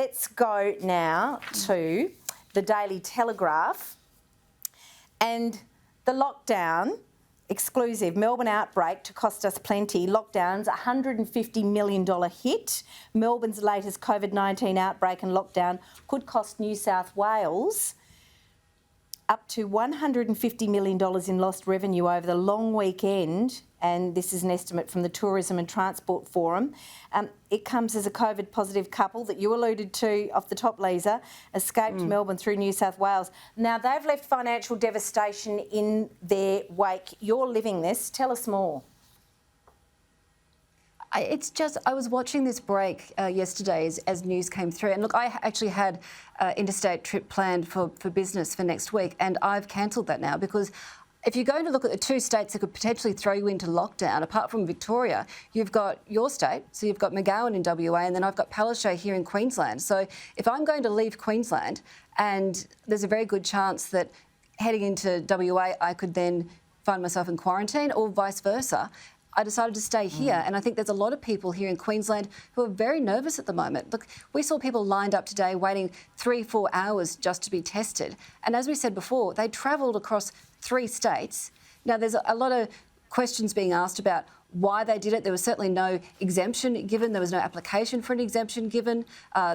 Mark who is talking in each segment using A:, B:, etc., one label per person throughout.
A: Let's go now to the Daily Telegraph and the lockdown exclusive. Melbourne outbreak to cost us plenty. Lockdowns, $150 million hit. Melbourne's latest COVID-19 outbreak and lockdown could cost New South Wales up to $150 million in lost revenue over the long weekend, and this is an estimate from the Tourism and Transport Forum. It comes as a COVID-positive couple that you alluded to off the top, Lisa, escaped Melbourne through New South Wales. Now, they've left financial devastation in their wake. You're living this. Tell us more.
B: I was watching this break yesterday as news came through. And look, I actually had an interstate trip planned for business for next week, and I've cancelled that now because if you're going to look at the two states that could potentially throw you into lockdown, apart from Victoria, you've got your state, so you've got McGowan in WA, and then I've got Palaszczuk here in Queensland. So if I'm going to leave Queensland, and there's a very good chance that heading into WA, I could then find myself in quarantine or vice versa, I decided to stay here. And I think there's a lot of people here in Queensland who are very nervous at the moment. Look, we saw people lined up today waiting 3-4 hours just to be tested. And as we said before, they travelled across 3 states. Now, there's a lot of questions being asked about why they did it. There was certainly no exemption given. There was no application for an exemption given.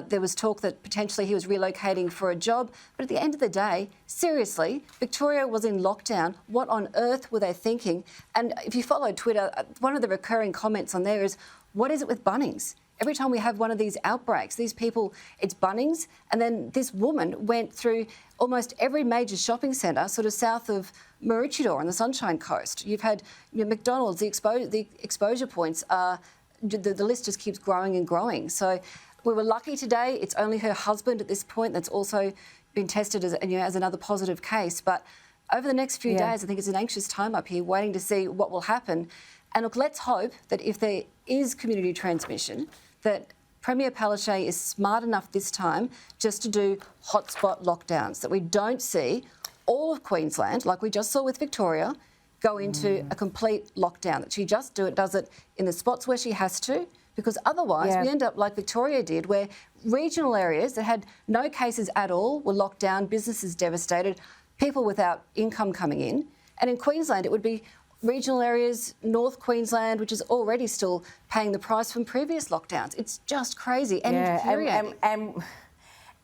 B: There was talk that potentially he was relocating for a job. But at the end of the day, seriously, Victoria was in lockdown. What on earth were they thinking? And if you follow Twitter, one of the recurring comments on there is, what is it with Bunnings? Every time we have one of these outbreaks, these people, it's Bunnings. And then this woman went through almost every major shopping centre, sort of south of Maroochydore on the Sunshine Coast. You've had McDonald's, the exposure points are, the list just keeps growing and growing. So we were lucky today. It's only her husband at this point that's also been tested as another positive case. But over the next few days, I think it's an anxious time up here waiting to see what will happen. And look, let's hope that if there is community transmission, that Premier Palaszczuk is smart enough this time just to do hotspot lockdowns, that we don't see all of Queensland, like we just saw with Victoria, go into a complete lockdown, that she just does it in the spots where she has to, because otherwise we end up like Victoria did, where regional areas that had no cases at all were locked down, businesses devastated, people without income coming in. And in Queensland, it would be regional areas, North Queensland, which is already still paying the price from previous lockdowns. It's just crazy and infuriating.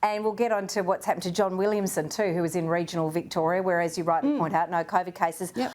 A: And we'll get on to what's happened to John Williamson too, who was in regional Victoria, where, as you rightly point out, no COVID cases.